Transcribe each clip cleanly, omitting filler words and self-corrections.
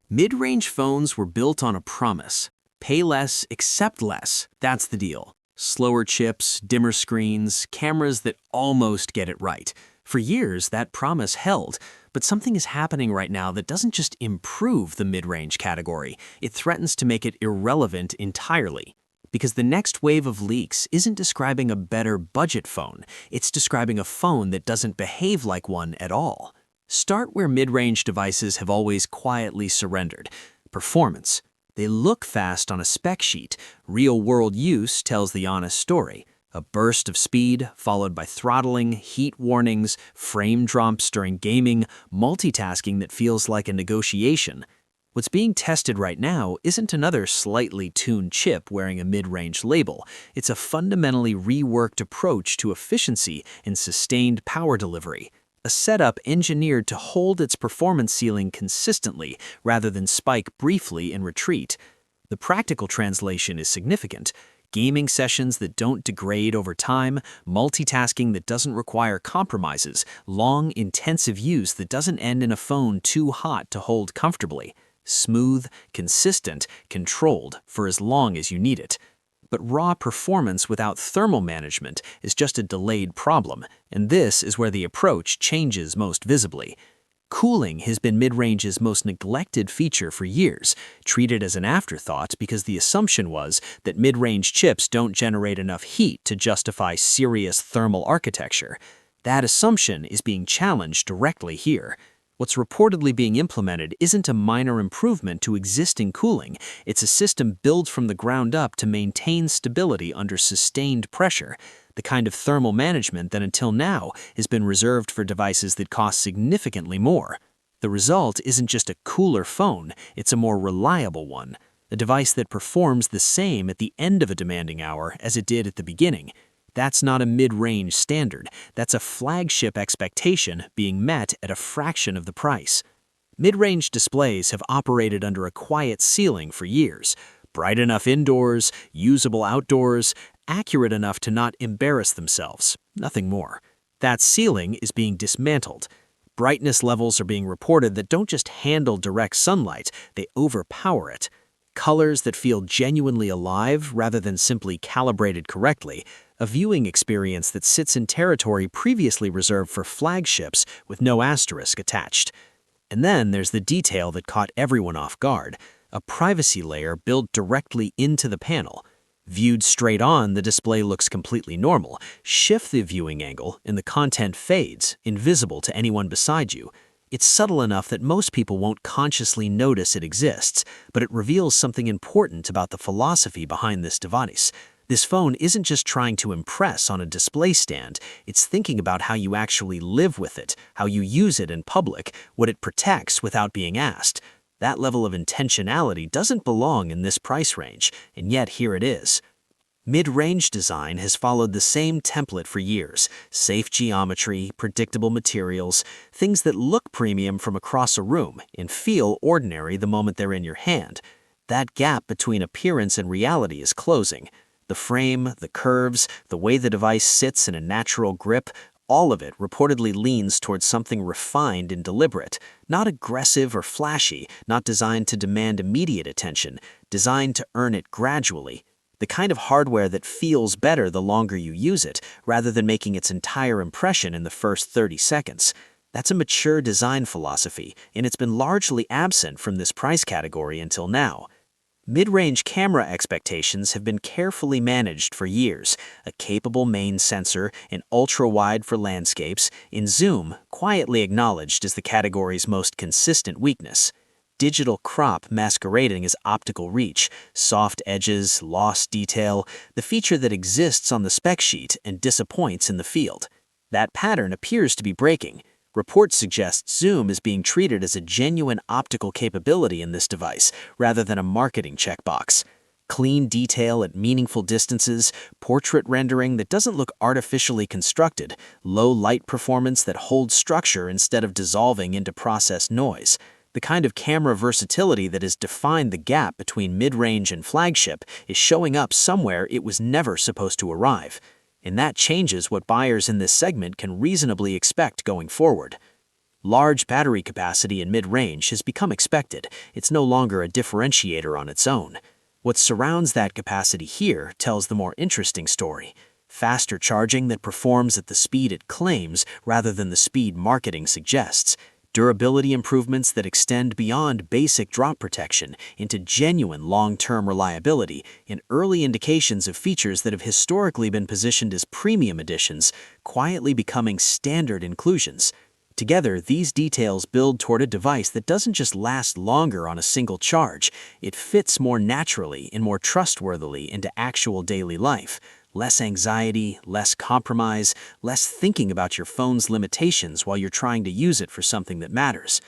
Mid-range phones were built on a promise. Pay less, accept less. That's the deal. Slower chips, dimmer screens, cameras that almost get it right. For years, that promise held, but something is happening right now that doesn't just improve the mid-range category, it threatens to make it irrelevant entirely. Because the next wave of leaks isn't describing a better budget phone, it's describing a phone that doesn't behave like one at all. Start where mid-range devices have always quietly surrendered: performance. They look fast on a spec sheet. Real-world use tells the honest story. A burst of speed, followed by throttling, heat warnings, frame drops during gaming, multitasking that feels like a negotiation. What's being tested right now isn't another slightly tuned chip wearing a mid-range label. It's a fundamentally reworked approach to efficiency and sustained power delivery. A setup engineered to hold its performance ceiling consistently rather than spike briefly in retreat. The practical translation is significant. Gaming sessions that don't degrade over time, multitasking that doesn't require compromises, long, intensive use that doesn't end in a phone too hot to hold comfortably. Smooth, consistent, controlled for as long as you need it. But raw performance without thermal management is just a delayed problem, and this is where the approach changes most visibly. Cooling has been mid-range's most neglected feature for years, treated as an afterthought because the assumption was that mid-range chips don't generate enough heat to justify serious thermal architecture. That assumption is being challenged directly here. What's reportedly being implemented isn't a minor improvement to existing cooling, it's a system built from the ground up to maintain stability under sustained pressure, the kind of thermal management that until now has been reserved for devices that cost significantly more. The result isn't just a cooler phone, it's a more reliable one, a device that performs the same at the end of a demanding hour as it did at the beginning. That's not a mid-range standard, that's a flagship expectation being met at a fraction of the price. Mid-range displays have operated under a quiet ceiling for years. Bright enough indoors, usable outdoors, accurate enough to not embarrass themselves, nothing more. That ceiling is being dismantled. Brightness levels are being reported that don't just handle direct sunlight, they overpower it. Colors that feel genuinely alive rather than simply calibrated correctly, a viewing experience that sits in territory previously reserved for flagships with no asterisk attached. And then there's the detail that caught everyone off guard, a privacy layer built directly into the panel. Viewed straight on, the display looks completely normal. Shift the viewing angle, and the content fades, invisible to anyone beside you. It's subtle enough that most people won't consciously notice it exists, but it reveals something important about the philosophy behind this device. This phone isn't just trying to impress on a display stand, it's thinking about how you actually live with it, how you use it in public, what it protects without being asked. That level of intentionality doesn't belong in this price range, and yet here it is. Mid-range design has followed the same template for years: safe geometry, predictable materials, things that look premium from across a room and feel ordinary the moment they're in your hand. That gap between appearance and reality is closing. The frame, the curves, the way the device sits in a natural grip, all of it reportedly leans towards something refined and deliberate, not aggressive or flashy, not designed to demand immediate attention, designed to earn it gradually. The kind of hardware that feels better the longer you use it, rather than making its entire impression in the first 30 seconds. That's a mature design philosophy, and it's been largely absent from this price category until now. Mid-range camera expectations have been carefully managed for years: a capable main sensor, an ultra-wide for landscapes, and zoom, quietly acknowledged as the category's most consistent weakness. Digital crop masquerading as optical reach, soft edges, lost detail, the feature that exists on the spec sheet and disappoints in the field. That pattern appears to be breaking. Reports suggest zoom is being treated as a genuine optical capability in this device, rather than a marketing checkbox. Clean detail at meaningful distances, portrait rendering that doesn't look artificially constructed, low light performance that holds structure instead of dissolving into processed noise. The kind of camera versatility that has defined the gap between mid-range and flagship is showing up somewhere it was never supposed to arrive. And that changes what buyers in this segment can reasonably expect going forward. Large battery capacity in mid-range has become expected. It's no longer a differentiator on its own. What surrounds that capacity here tells the more interesting story. Faster charging that performs at the speed it claims rather than the speed marketing suggests. Durability improvements that extend beyond basic drop protection into genuine long-term reliability, and early indications of features that have historically been positioned as premium editions, quietly becoming standard inclusions. Together, these details build toward a device that doesn't just last longer on a single charge, it fits more naturally and more trustworthily into actual daily life. Less anxiety, less compromise, less thinking about your phone's limitations while you're trying to use it for something that matters.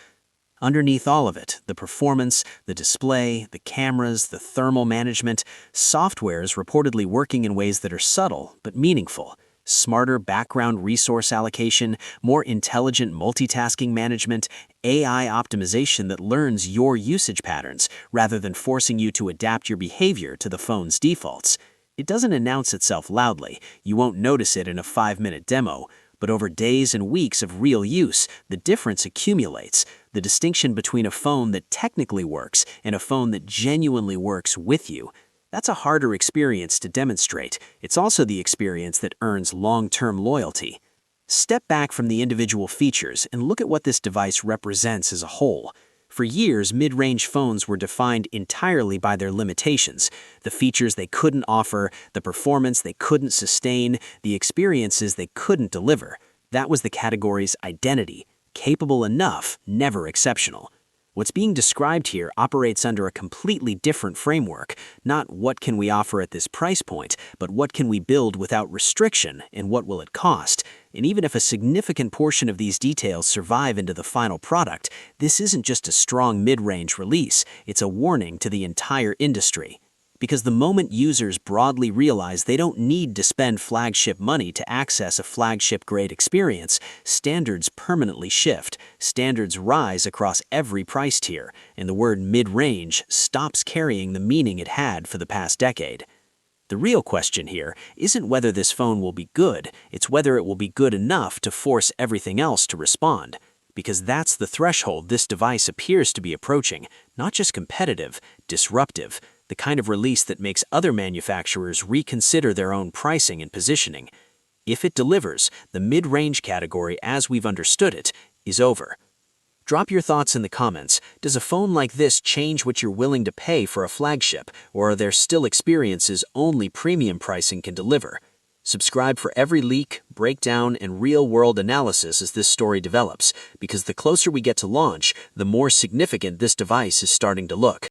Underneath all of it, the performance, the display, the cameras, the thermal management, software is reportedly working in ways that are subtle but meaningful. Smarter background resource allocation, more intelligent multitasking management, AI optimization that learns your usage patterns rather than forcing you to adapt your behavior to the phone's defaults. It doesn't announce itself loudly, you won't notice it in a 5-minute demo, but over days and weeks of real use, the difference accumulates. The distinction between a phone that technically works and a phone that genuinely works with you. That's a harder experience to demonstrate. It's also the experience that earns long-term loyalty. Step back from the individual features and look at what this device represents as a whole. For years, mid-range phones were defined entirely by their limitations, the features they couldn't offer, the performance they couldn't sustain, the experiences they couldn't deliver. That was the category's identity. Capable enough, never exceptional. What's being described here operates under a completely different framework, not what can we offer at this price point, but what can we build without restriction and what will it cost. And even if a significant portion of these details survive into the final product, this isn't just a strong mid-range release, it's a warning to the entire industry. Because the moment users broadly realize they don't need to spend flagship money to access a flagship-grade experience, standards permanently shift, standards rise across every price tier, and the word mid-range stops carrying the meaning it had for the past decade. The real question here isn't whether this phone will be good, it's whether it will be good enough to force everything else to respond. Because that's the threshold this device appears to be approaching, not just competitive, disruptive, the kind of release that makes other manufacturers reconsider their own pricing and positioning. If it delivers, the mid-range category as we've understood it is over. Drop your thoughts in the comments. Does a phone like this change what you're willing to pay for a flagship, or are there still experiences only premium pricing can deliver? Subscribe for every leak, breakdown, and real-world analysis as this story develops, because the closer we get to launch, the more significant this device is starting to look.